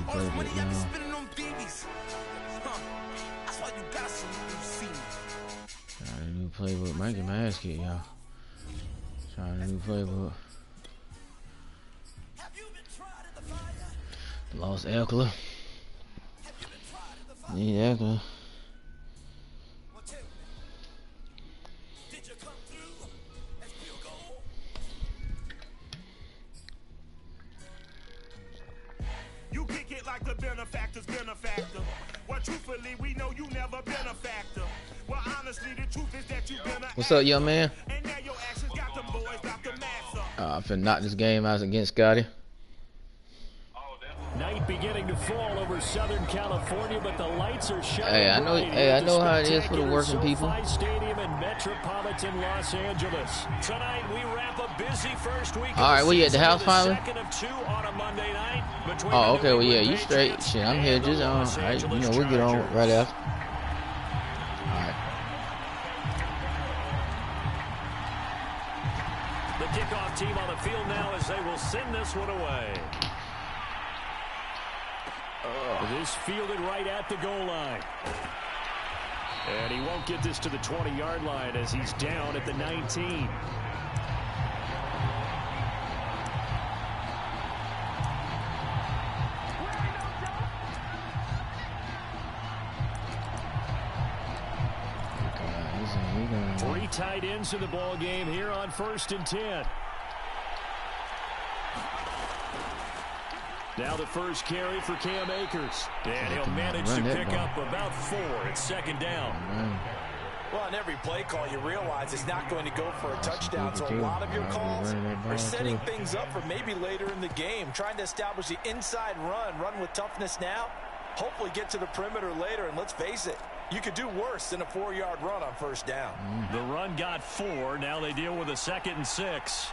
playbook, you know. Trying a new playbook. Might get my ass kicked, y'all. Trying a new playbook. Lost Eckler. Need Eckler. You kick it like the benefactor's benefactor. Well, truthfully, we know you never been a factor. Well, honestly, the truth is that you've been a. What's up, young man? And now your actions got them boys got the master. I'm finna knock this game out against Scotty. Night beginning to fall over Southern California, but the lights are shining. Hey, I know how it is for the working people. Stadium in metropolitan Los Angeles. Tonight we wrap a busy first week. All right, well, you at the house finally? Second of two on a Monday night. Oh, okay. Well, yeah, you straight. Shit, I'm here just on. Right, you know, we'll get on right after. All right. The kickoff team on the field now as they will send this one away. This fielded right at the goal line. And he won't get this to the 20-yard line as he's down at the 19. Three tight ends in the ball game here on 1st and 10. Now the first carry for Cam Akers. And he'll manage to pick up about 4 at 2nd down. Well, on every play call, you realize it's not going to go for a touchdown. So a lot of your calls are setting things up for maybe later in the game. Trying to establish the inside run with toughness now. Hopefully get to the perimeter later. And let's face it, you could do worse than a 4-yard run on 1st down. The run got 4. Now they deal with a 2nd and 6.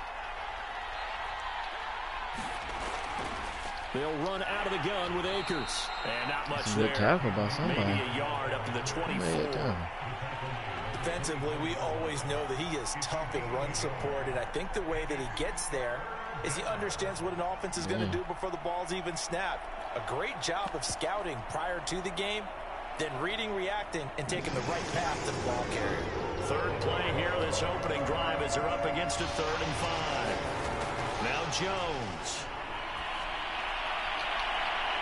They'll run out of the gun with Akers. And not much there. Tackle by somebody. Maybe a yard up to the 24. Defensively, we always know that he is tough in run support. And I think the way that he gets there is he understands what an offense is going to do before the ball's even snapped. A great job of scouting prior to the game, then reading, reacting, and taking the right path to the ball carrier. Third play here, this opening drive as they're up against a 3rd and 5. Now Jones.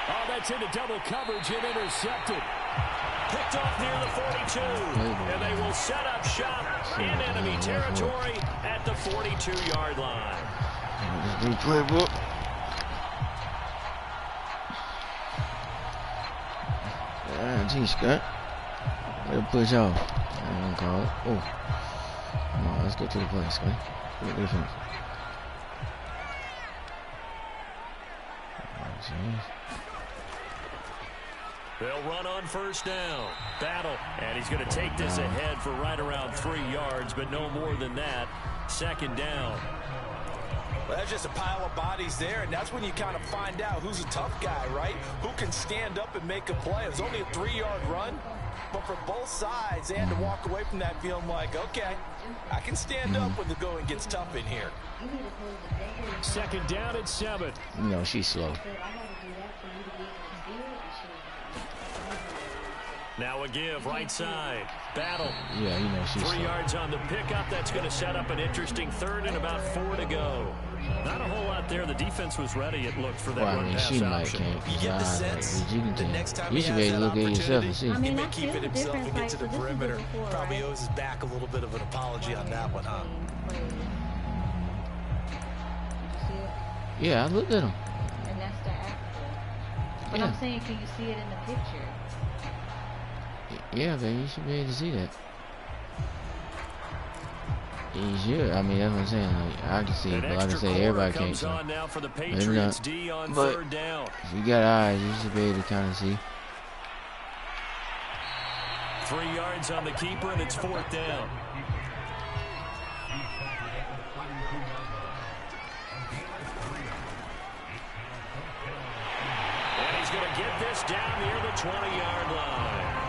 Oh, that's into double coverage and intercepted. Picked off near the 42. And they will set up shop in enemy territory at the 42-yard line. Playbook. Gee, Scott. Way to push off. I'm gonna call it. Oh. Come on, let's get to the play, Scott. Get the finish. They'll run on 1st down. Battle. And he's going to take this ahead for right around 3 yards, but no more than that. 2nd down. Well, that's just a pile of bodies there, and that's when you kind of find out who's a tough guy, right? Who can stand up and make a play. It was only a 3-yard run, but for both sides, they had to walk away from that feeling like, okay, I can stand up when the going gets tough in here. 2nd down and 7. No, she's slow. Now a give, right side. Battle. Yeah, you know she's 3 yards on the pickup. That's going to set up an interesting 3rd and about 4 to go. Not a whole lot there. The defense was ready, it looked, for that run pass option. You get the sense the next time you should be able to look at yourself and see. He may keep it himself and get to the perimeter. Probably owes his back a little bit of an apology on that one, huh? Yeah, I looked at him. And that's the after. But I'm saying, can you see it in the picture? Yeah, man, you should be able to see that. You should. I mean, that's what I'm saying. Like, I can see it, but like I say, everybody can't see. Now for the Patriots D on but 3rd down. If you got eyes, you should be able to kind of see. 3 yards on the keeper, and it's 4th down. And he's going to get this down near the 20-yard line.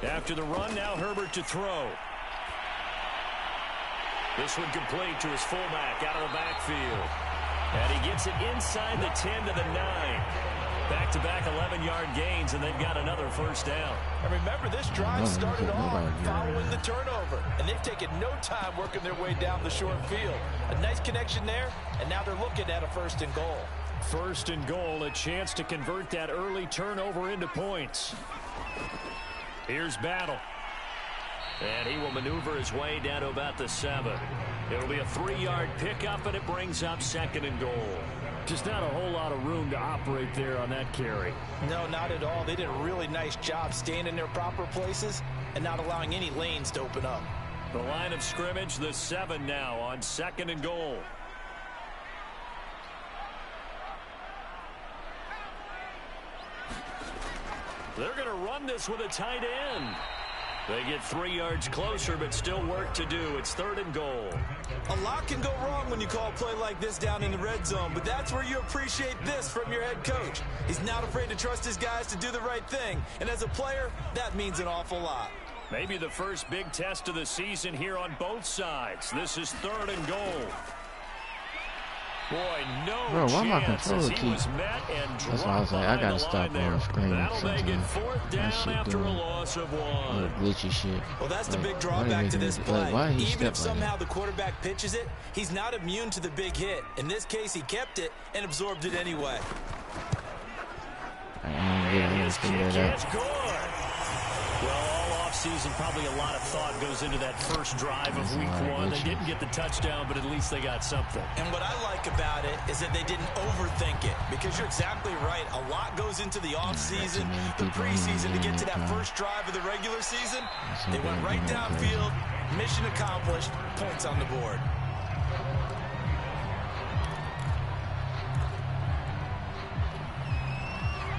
After the run, now Herbert to throw. This one complete to his fullback out of the backfield. And he gets it inside the 10 to the 9. Back-to-back 11-yard gains, and they've got another first down. And remember, this drive started off following the turnover, and they've taken no time working their way down the short field. A nice connection there, and now they're looking at a 1st and goal. 1st and goal, a chance to convert that early turnover into points. Here's Battle. And he will maneuver his way down to about the 7. It'll be a 3-yard pickup, and it brings up 2nd and goal. Just not a whole lot of room to operate there on that carry. No, not at all. They did a really nice job staying in their proper places and not allowing any lanes to open up. The line of scrimmage, the 7 now on 2nd and goal. They're going to run this with a tight end. They get 3 yards closer, but still work to do. It's 3rd and goal. A lot can go wrong when you call a play like this down in the red zone, but that's where you appreciate this from your head coach. He's not afraid to trust his guys to do the right thing, and as a player, that means an awful lot. Maybe the first big test of the season here on both sides. This is 3rd and goal. Boy, no chance as he was met and that's why I was like, I gotta stop on screen. That'll make it 4th down after a loss of 1. Glitchy shit. Well, that's the big drawback to this play. Even if somehow the quarterback pitches it, he's not immune to the big hit. In this case, he kept it and absorbed it anyway. His kick is good. Well, all offseason, probably a lot of thought goes into that first drive of week 1. They didn't get the touchdown, but at least they got something. And what I like about it is that they didn't overthink it, because you're exactly right. A lot goes into the offseason, the preseason to get to that first drive of the regular season. They went right downfield, mission accomplished, points on the board.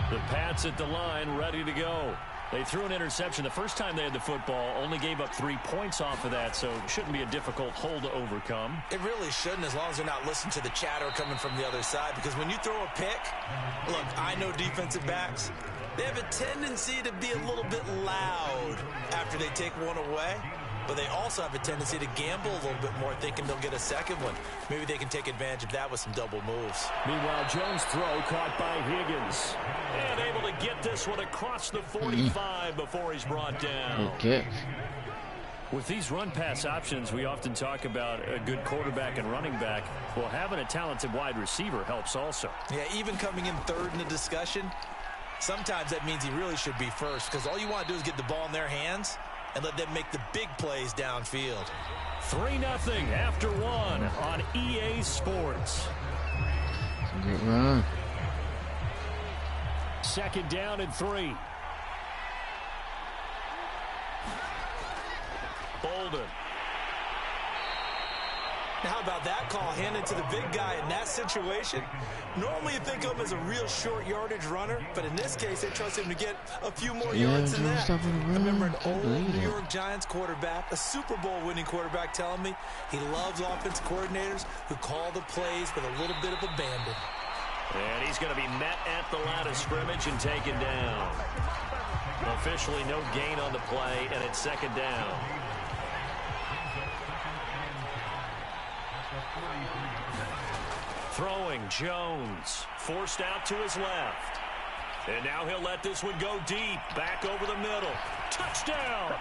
The Pats at the line, ready to go. They threw an interception the first time they had the football, only gave up 3 points off of that, so it shouldn't be a difficult hole to overcome. It really shouldn't, as long as they're not listening to the chatter coming from the other side, because when you throw a pick, look, I know defensive backs, they have a tendency to be a little bit loud after they take one away, but they also have a tendency to gamble a little bit more, thinking they'll get a second one. Maybe they can take advantage of that with some double moves. Meanwhile, Jones' throw caught by Higgins. And able to get this one across the 45 before he's brought down. Okay. With these run-pass options, we often talk about a good quarterback and running back. Well, having a talented wide receiver helps also. Yeah, even coming in 3rd in the discussion, sometimes that means he really should be first, because all you want to do is get the ball in their hands and let them make the big plays downfield. 3-0 after 1 on EA Sports. Good run. 2nd down and 3. Bolden. Now, how about that call handed to the big guy in that situation? Normally you think of him as a real short yardage runner, but in this case they trust him to get a few more yards than that. I remember an old New York Giants quarterback, a Super Bowl winning quarterback, telling me he loves offensive coordinators who call the plays with a little bit of abandon. And he's going to be met at the line of scrimmage and taken down. Officially no gain on the play, and it's 2nd down. Throwing, Jones, forced out to his left. And now he'll let this one go deep, back over the middle. Touchdown!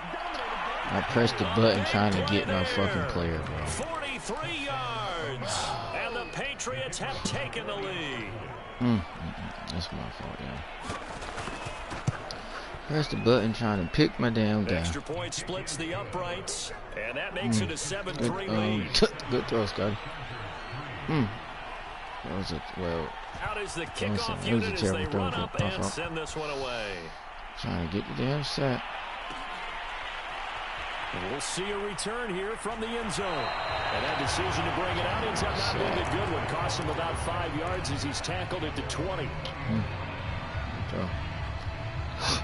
I pressed the button trying to get my fucking player, bro. 43 yards, and the Patriots have taken the lead. That's my fault, yeah. Press the button trying to pick my damn guy. Extra point splits the uprights, and that makes it a 7-3 lead. Good throw, Scotty. That was out is the kickoff unit as they run up and send this one away. Trying to get the damn sack. We'll see a return here from the end zone. And that decision to bring it out ends up not being a good one. Costs him about 5 yards as he's tackled it to 20.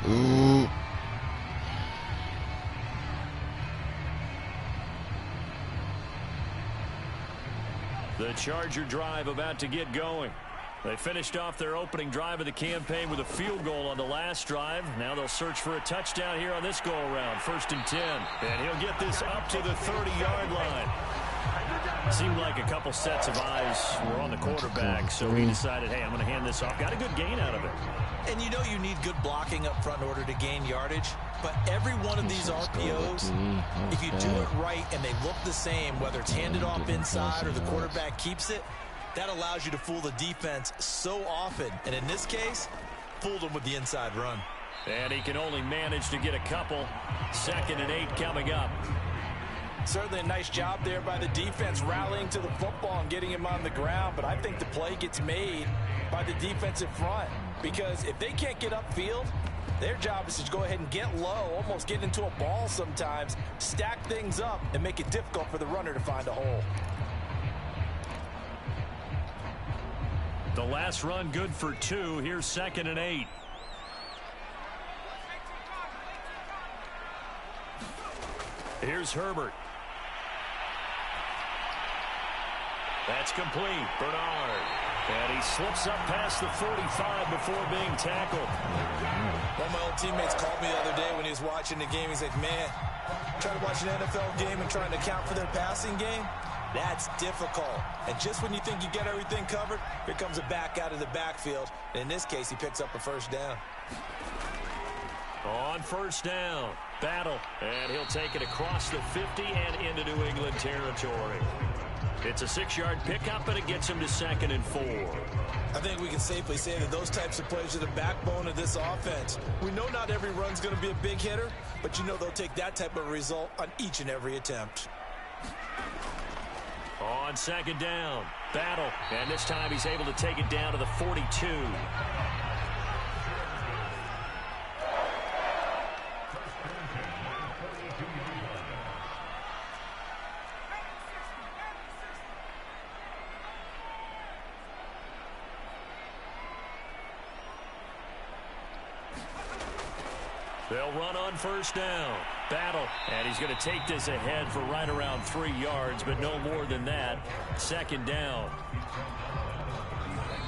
Ooh. The Charger drive about to get going. They finished off their opening drive of the campaign with a field goal on the last drive. Now they'll search for a touchdown here on this go-around. 1st and 10. And he'll get this up to the 30-yard line. Seemed like a couple sets of eyes were on the quarterback, so he decided, hey, I'm going to hand this off. Got a good gain out of it. And you know you need good blocking up front in order to gain yardage. But every one of these RPOs, if you do it right and they look the same, whether it's handed off inside or the quarterback keeps it, that allows you to fool the defense so often. And in this case, fooled them with the inside run. And he can only manage to get a couple. 2nd and 8 coming up. Certainly a nice job there by the defense rallying to the football and getting him on the ground. But I think the play gets made by the defensive front. Because if they can't get upfield, their job is to go ahead and get low, almost get into a ball sometimes, stack things up, and make it difficult for the runner to find a hole. The last run good for 2. Here's 2nd and 8. Here's Herbert. That's complete. Bernard. And he slips up past the 45 before being tackled. One of my old teammates called me the other day when he was watching the game. He's like, man, trying to watch an NFL game and trying to account for their passing game, that's difficult. And just when you think you get everything covered, here comes a back out of the backfield. And in this case, he picks up a first down. On first down, Battle. And he'll take it across the 50 and into New England territory. It's a 6-yard pickup, and it gets him to 2nd and 4. I think we can safely say that those types of plays are the backbone of this offense. We know not every run's going to be a big hitter, but you know they'll take that type of result on each and every attempt. On 2nd down, Battle. And this time he's able to take it down to the 42. They'll run on first down. Battle. And he's going to take this ahead for right around 3 yards, but no more than that. 2nd down.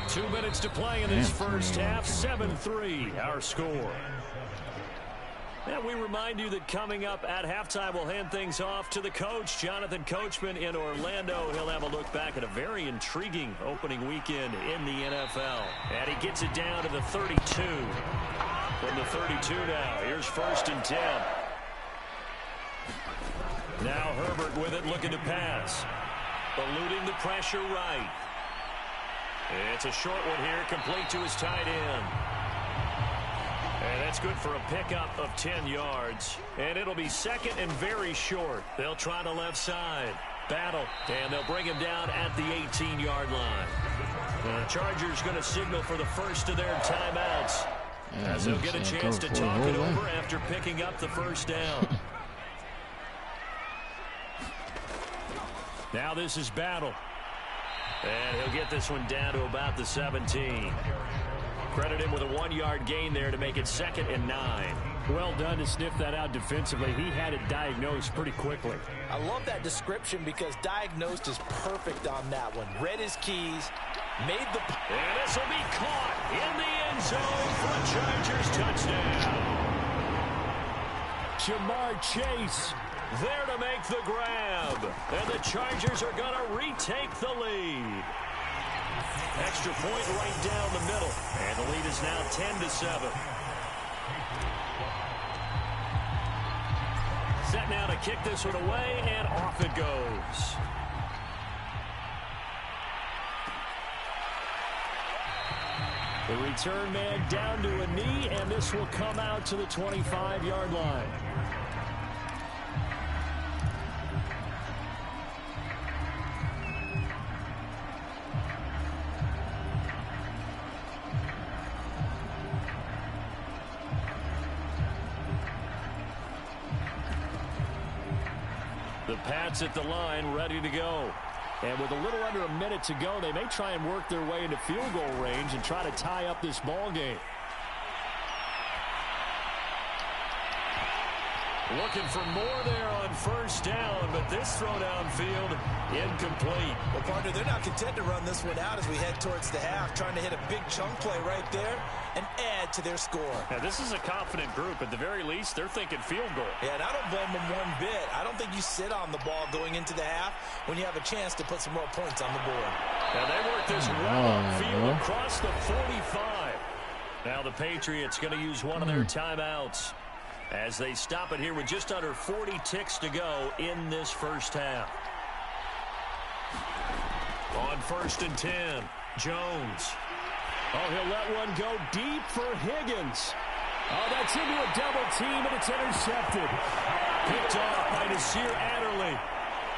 2 minutes to play in this first half. 7-3, our score. And we remind you that coming up at halftime, we'll hand things off to the coach, Jonathan Coachman in Orlando. He'll have a look back at a very intriguing opening weekend in the NFL. And he gets it down to the 32. From the 32 now. Here's 1st and 10. Now Herbert with it, looking to pass. Eluding the pressure right. It's a short one here, complete to his tight end. And that's good for a pickup of 10 yards. And it'll be 2nd and very short. They'll try the left side. Battle. And they'll bring him down at the 18-yard line. The Chargers going to signal for the first of their timeouts. As they'll get a chance to talk it over after picking up the first down. Now this is Battle. And he'll get this one down to about the 17. Credit him with a 1-yard gain there to make it 2nd and 9. Well done to sniff that out defensively. He had it diagnosed pretty quickly. I love that description because diagnosed is perfect on that one. Read his keys, made the... And this will be caught in the end zone for a Chargers touchdown. Jamar Chase there to make the grab. And the Chargers are going to retake the lead. Extra point right down the middle. And the lead is now 10-7. Set now to kick this one away, and off it goes. The return man down to a knee, and this will come out to the 25-yard line. The Pats at the line, ready to go. And with a little under a minute to go, they may try and work their way into field goal range and try to tie up this ball game. Looking for more there on first down, but this throw downfield incomplete. Well, partner, they're not content to run this one out as we head towards the half, trying to hit a big chunk play right there and add get to their score. Now, this is a confident group. At the very least, they're thinking field goal. Yeah, and I don't blame them one bit. I don't think you sit on the ball going into the half when you have a chance to put some more points on the board. Now, they work this well field across the 45. Now, the Patriots going to use one of their timeouts as they stop it here with just under 40 ticks to go in this first half. On 1st and 10, Jones. Oh, he'll let one go deep for Higgins. Oh, that's into a double team, and it's intercepted. Picked off by Nasir Adderley.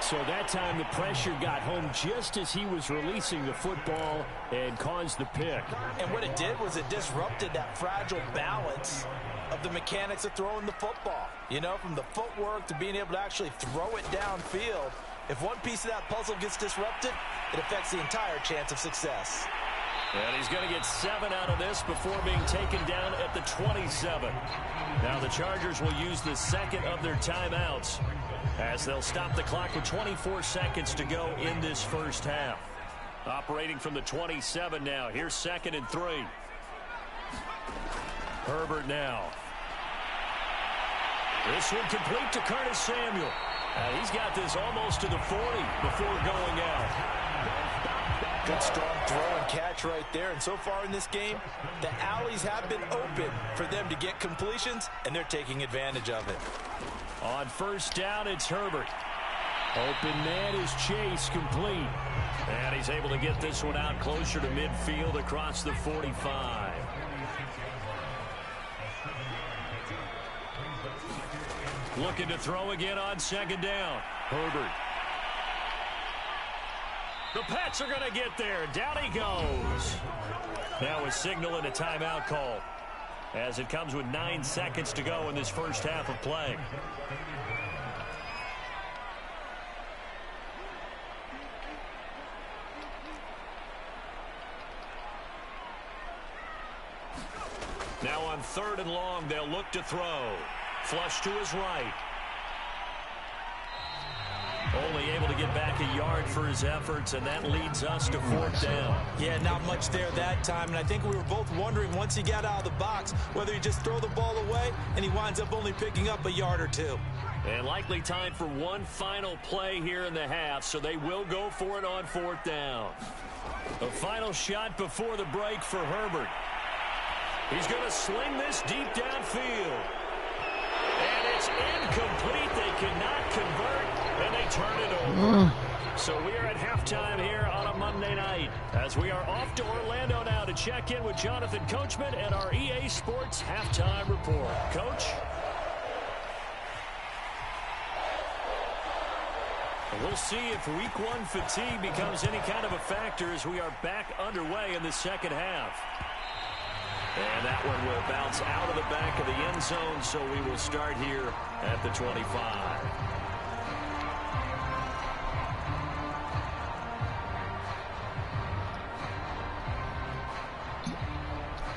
So that time the pressure got home just as he was releasing the football and caused the pick. And what it did was it disrupted that fragile balance of the mechanics of throwing the football. You know, from the footwork to being able to actually throw it downfield. If one piece of that puzzle gets disrupted, it affects the entire chance of success. And he's going to get 7 out of this before being taken down at the 27. Now the Chargers will use the second of their timeouts as they'll stop the clock with 24 seconds to go in this first half. Operating from the 27 now. Here's 2nd and 3. Herbert now. This one complete to Curtis Samuel. He's got this almost to the 40 before going out. Good strong throw and catch right there. And so far in this game, the alleys have been open for them to get completions, and they're taking advantage of it. On 1st down, it's Herbert. Open man is Chase, complete. And he's able to get this one out closer to midfield across the 45. Looking to throw again on 2nd down. Herbert. The Pats are going to get there. Down he goes. Now a signal and a timeout call as it comes with 9 seconds to go in this first half of play. Now on 3rd and long, they'll look to throw. Flush to his right. Only able to get back a yard for his efforts, and that leads us to 4th down. Yeah, not much there that time, and I think we were both wondering once he got out of the box whether he just throw the ball away, and he winds up only picking up a yard or 2. And likely time for one final play here in the half, so they will go for it on 4th down. The final shot before the break for Herbert. He's going to sling this deep downfield. And it's incomplete. They cannot convert, and they turn it over. So we are at halftime here on a Monday night as we are off to Orlando now to check in with Jonathan Coachman and our EA Sports Halftime Report. Coach? We'll see if Week 1 fatigue becomes any kind of a factor as we are back underway in the second half. And that one will bounce out of the back of the end zone, so we will start here at the 25.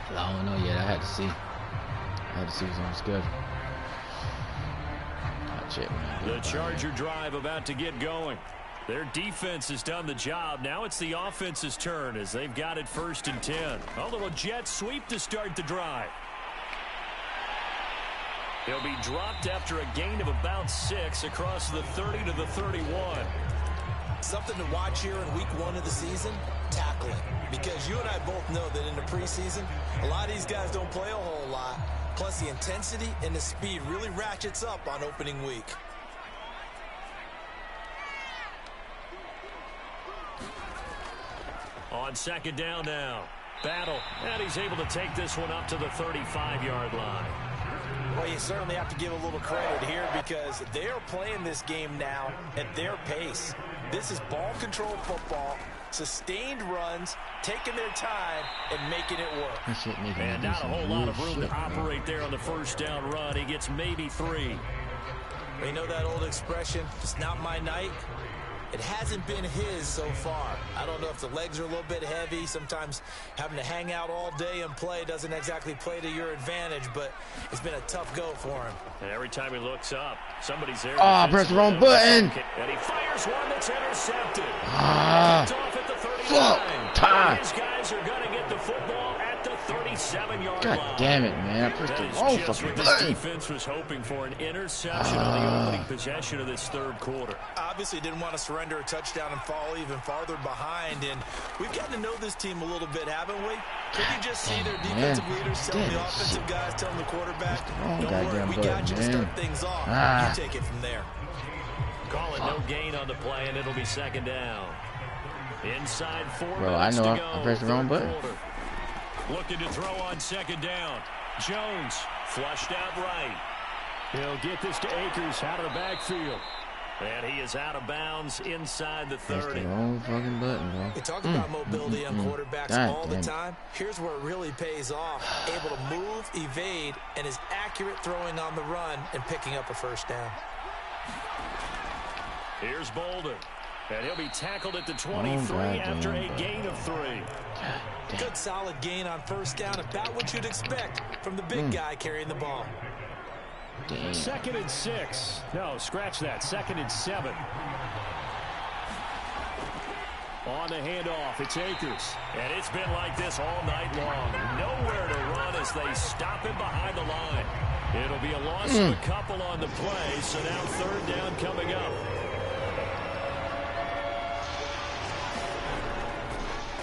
I don't know yet. I had to see. What's on the schedule. I'll check when I get The Charger drive about to get going. Their defense has done the job. Now it's the offense's turn as they've got it 1st and 10. A little jet sweep to start the drive. He'll be dropped after a gain of about 6 across the 30 to the 31. Something to watch here in Week 1 of the season, tackling. Because you and I both know that in the preseason, a lot of these guys don't play a whole lot. Plus the intensity and the speed really ratchets up on opening week. On 2nd down now. Battle. And he's able to take this one up to the 35-yard line. Well, you certainly have to give a little credit here because they are playing this game now at their pace. This is ball control football, sustained runs, taking their time, and making it work. And not a whole lot of room to operate there on the 1st down run. He gets maybe 3. You know that old expression, it's not my night? It hasn't been his so far. I don't know if the legs are a little bit heavy. Sometimes having to hang out all day and play doesn't exactly play to your advantage, but it's been a tough go for him. And every time he looks up, somebody's there. Oh, press the wrong button. And he fires one that's intercepted. Fuck. Time. Time. These guys are going to get the football at the 37-yard God line. damn it, man. I pressed the wrong fucking button. Defense was hoping for an interception on the opening possession of this third quarter. Obviously didn't want to surrender a touchdown and fall even farther behind. And we've gotten to know this team a little bit, haven't we? Could you just see their defensive leaders telling the offensive guys, telling the quarterback, don't worry, we got you to start things off. You take it from there. Call it no gain on the play, and it'll be second down. Inside 4 Bro, I know I pressed the wrong button. Looking to throw on second down. Jones flushed out right. He'll get this to Akers out of the backfield. And he is out of bounds inside the 30. Pressed the wrong fucking button, bro. We talk about mobility on quarterbacks all the time. Here's where it really pays off. Able to move, evade, and is accurate throwing on the run and picking up a first down. Here's Boulder. And he'll be tackled at the 23 after a gain of 3. Good solid gain on first down. About what you'd expect from the big guy carrying the ball. Damn. 2nd and 6. No, scratch that. 2nd and 7. On the handoff, it's Akers. And it's been like this all night long. Nowhere to run as they stop him behind the line. It'll be a loss of a couple on the play, so now 3rd down coming up.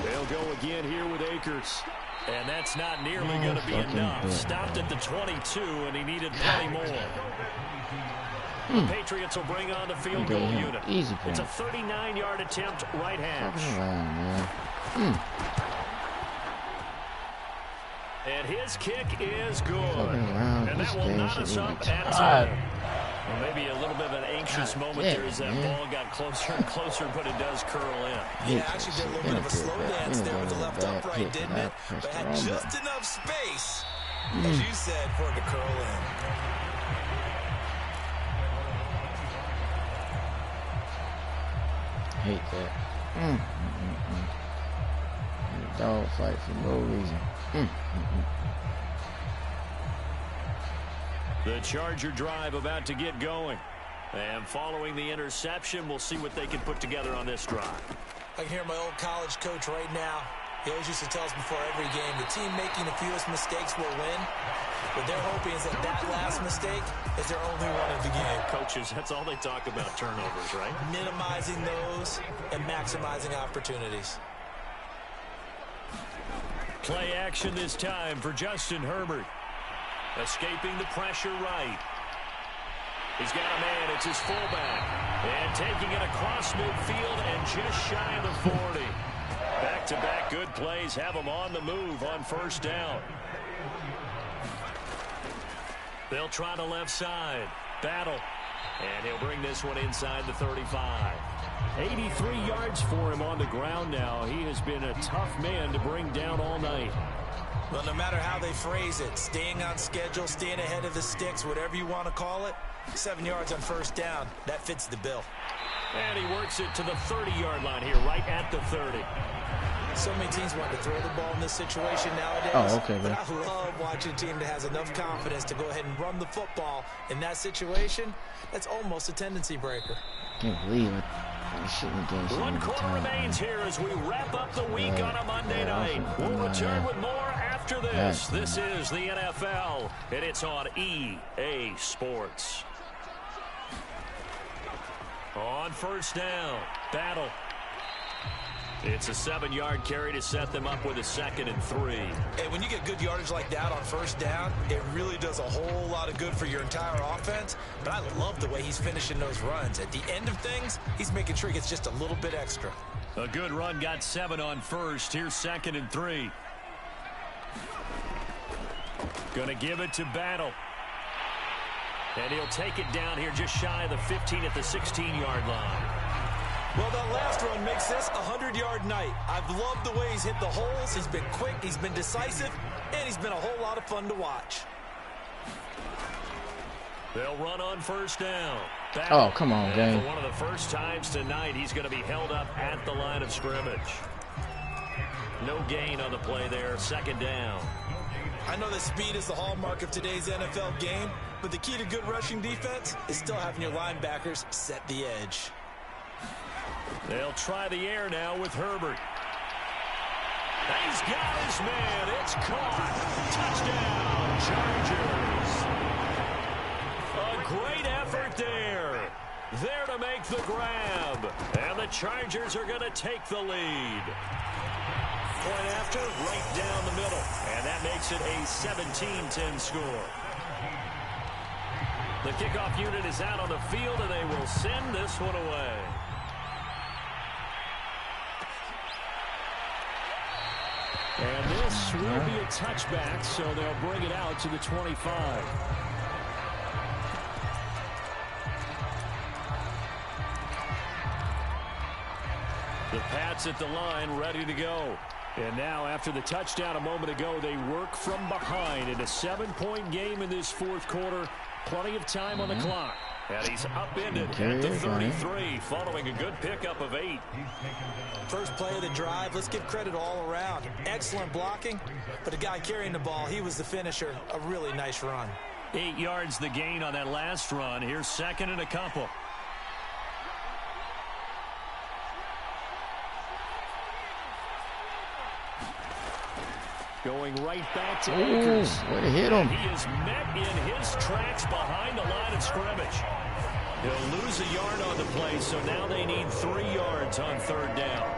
They'll go again here with Akers. And that's not nearly going to be enough. Stopped at the 22, and he needed plenty more. The Patriots will bring on the field goal unit. Easy point. It's a 39-yard attempt, right hash. And his kick is good. And that will knot us up at 10. Well, maybe a little bit of an anxious moment there as that ball got closer and closer, but it does curl in. Yeah, actually did a little bit of a slow dance there with the left upright, didn't it? But had just enough space, as you said, for it to curl in. Hate that. Dog fight for no reason. The Charger drive about to get going. And following the interception, we'll see what they can put together on this drive. I can hear my old college coach right now. He always used to tell us before every game, the team making the fewest mistakes will win. What they're hoping is that that last mistake is their only one of the game. Coaches, that's all they talk about, turnovers, right? Minimizing those and maximizing opportunities. Play action this time for Justin Herbert. Escaping the pressure right. He's got a man. It's his fullback. And taking it across midfield and just shy of the 40. Back-to-back good plays have him on the move on first down. They'll try the left side. Battle. And he'll bring this one inside the 35. 83 yards for him on the ground now. He has been a tough man to bring down all night. Well, no matter how they phrase it, staying on schedule, staying ahead of the sticks, whatever you want to call it, 7 yards on first down, that fits the bill. And he works it to the 30-yard line here, right at the 30. So many teams want to throw the ball in this situation nowadays. Oh, okay, but I love watching a team that has enough confidence to go ahead and run the football. In that situation, that's almost a tendency breaker. Can't believe it. One quarter remains here as we wrap up the week on a Monday night. We'll return with more after this. This is the NFL, and it's on EA Sports. On first down, Battle. It's a 7-yard carry to set them up with a 2nd and 3. Hey, when you get good yardage like that on first down, it really does a whole lot of good for your entire offense. But I love the way he's finishing those runs. At the end of things, he's making sure he gets just a little bit extra. A good run, got 7 on first. Here's 2nd and 3. Gonna give it to Battle. And he'll take it down here just shy of the 15 at the 16-yard line. Well, that last run makes this a 100-yard night. I've loved the way he's hit the holes. He's been quick, he's been decisive, and he's been a whole lot of fun to watch. They'll run on first down. Oh, come on, gang. For one of the first times tonight, he's going to be held up at the line of scrimmage. No gain on the play there, 2nd down. I know that speed is the hallmark of today's NFL game, but the key to good rushing defense is still having your linebackers set the edge. They'll try the air now with Herbert. He's got his man. It's caught. Touchdown, Chargers. A great effort there. There to make the grab. And the Chargers are going to take the lead. Point after, right down the middle. And that makes it a 17-10 score. The kickoff unit is out on the field, and they will send this one away. And this will be a touchback, so they'll bring it out to the 25. The Pats at the line, ready to go. And now, after the touchdown a moment ago, they work from behind in a 7-point game in this fourth quarter. Plenty of time on the clock. And he's upended at the 33 following a good pickup of 8. First play of the drive, let's give credit all around. Excellent blocking, but the guy carrying the ball, he was the finisher. A really nice run. 8 yards the gain on that last run. Here's second and a couple. Going right back to Akers. Way to hit him. He is met in his tracks behind the line of scrimmage. He'll lose a yard on the play, so now they need 3 yards on third down.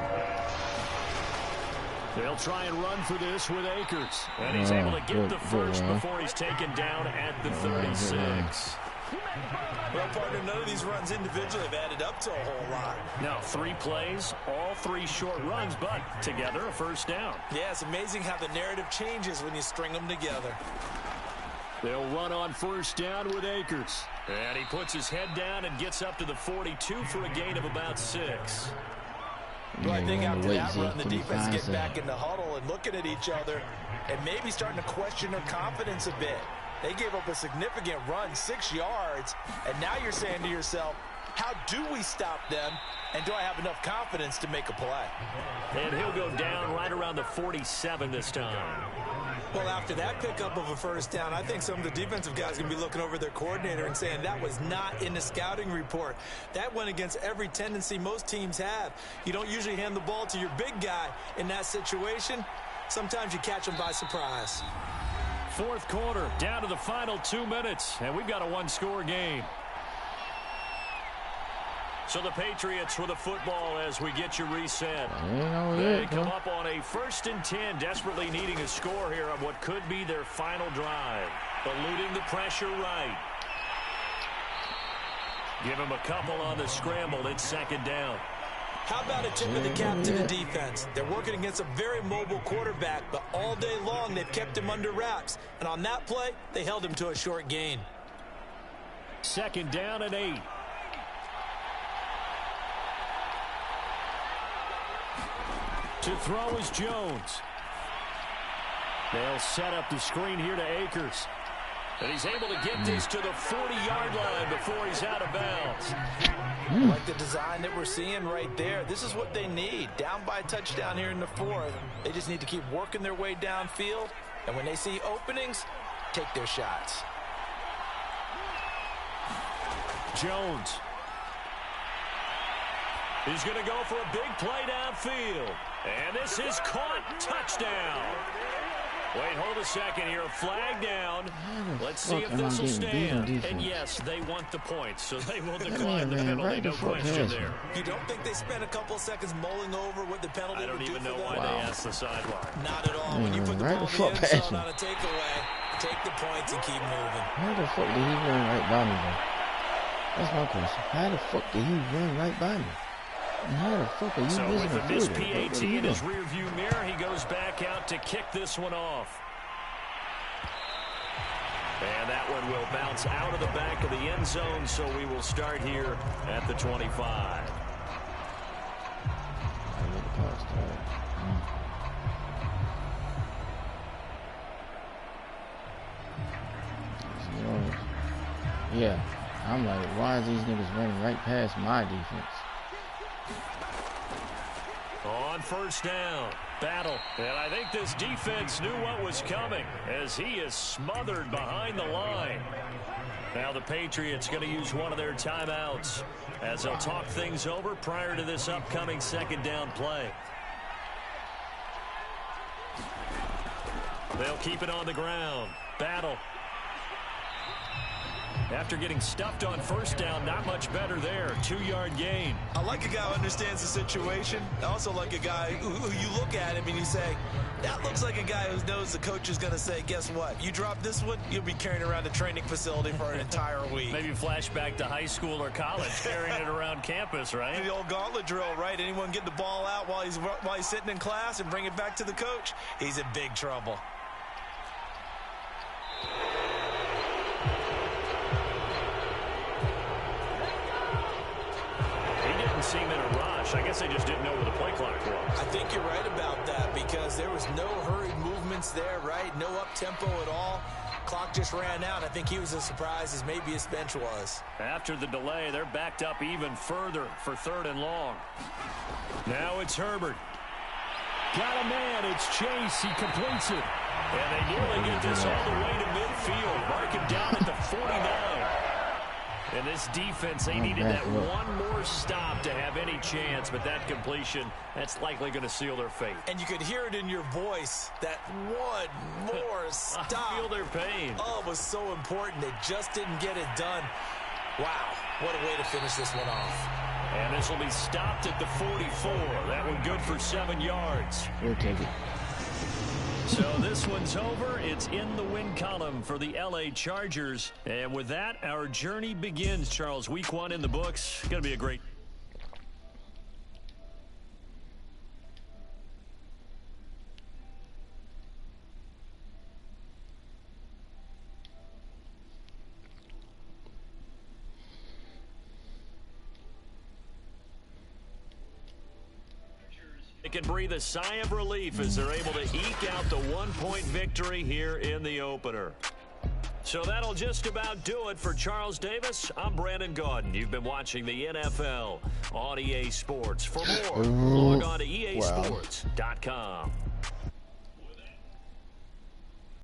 They'll try and run for this with Akers. And he's able to get the first before he's taken down at the 36. Well, partner, none of these runs individually have added up to a whole lot. Now, 3 plays, all 3 short runs, but together a first down. Yeah, it's amazing how the narrative changes when you string them together. They'll run on first down with Akers. And he puts his head down and gets up to the 42 for a gain of about 6. Well, I think after that run, the defense get back in the huddle and looking at each other and maybe starting to question their confidence a bit. They gave up a significant run, 6 yards, and now you're saying to yourself, how do we stop them, and do I have enough confidence to make a play? And he'll go down right around the 47 this time. Well, after that pickup of a first down, I think some of the defensive guys are going to be looking over their coordinator and saying that was not in the scouting report. That went against every tendency most teams have. You don't usually hand the ball to your big guy in that situation. Sometimes you catch them by surprise. Fourth quarter, down to the final 2 minutes, and we've got a 1-score game. So the Patriots with the football as we get you reset. They come up on a 1st and 10, desperately needing a score here on what could be their final drive. Eluding the pressure right. Give him a couple on the scramble. It's second down. How about a tip of the cap to the defense? They're working against a very mobile quarterback, but all day long they've kept him under wraps. And on that play, they held him to a short gain. Second down and 8. To throw is Jones. They'll set up the screen here to Akers. And he's able to get this to the 40-yard line before he's out of bounds. Like the design that we're seeing right there. This is what they need. Down by a touchdown here in the 4th. They just need to keep working their way downfield. And when they see openings, take their shots. Jones. He's going to go for a big play downfield. And this is caught. Touchdown. Wait, hold a second here. A flag down. Let's see if this will stand. And yes, they want the points, so they will decline the penalty. No question there. You don't think they spent a couple seconds mulling over what the penalty would do for them? I don't even know why they asked the sideline. Not at all. When you put the ball in the end zone on a takeaway, take the points and keep moving. How the fuck did he run right by me, though? That's my question. How the fuck did he run right by me? And how the fuck are you so with a missed PAT in his rearview mirror, he goes back out to kick this one off. And that one will bounce out of the back of the end zone, so we will start here at the 25. Yeah, I'm like, why is these niggas running right past my defense? On first down, battle. And I think this defense knew what was coming as he is smothered behind the line. Now the Patriots going to use one of their timeouts as they'll talk things over prior to this upcoming second down play. They'll keep it on the ground. Battle. After getting stuffed on first down, not much better there. 2-yard gain. I like a guy who understands the situation. I also like a guy who you look at him and you say, that looks like a guy who knows the coach is going to say, guess what? You drop this one, you'll be carrying around the training facility for an entire week. Maybe flashback to high school or college, carrying it around campus, right? The old gauntlet drill, right? Anyone get the ball out while he's sitting in class and bring it back to the coach? He's in big trouble. Seem in a rush. I guess they just didn't know where the play clock was. I think you're right about that because there was no hurried movements there, right? No up-tempo at all. Clock just ran out. I think he was as surprised as maybe his bench was. After the delay, they're backed up even further for 3rd and long. Now it's Herbert. Got a man. It's Chase. He completes it. And they nearly get this all the way to midfield. Mark him down at the 49. And this defense, they needed that one more stop to have any chance, but that completion, that's likely going to seal their fate. And you could hear it in your voice, that one more stop. I feel their pain. Oh, it was so important. They just didn't get it done. Wow, what a way to finish this one off. And this will be stopped at the 44. That one good for 7 yards. We'll take it. So this one's over. It's in the win column for the LA Chargers. And with that, our journey begins, Charles. Week 1 in the books. Going to be a great... They can breathe a sigh of relief as they're able to eke out the 1-point victory here in the opener. So that'll just about do it for Charles Davis. I'm Brandon Gaudin. You've been watching the NFL on EA Sports. For more, log on to easports.com.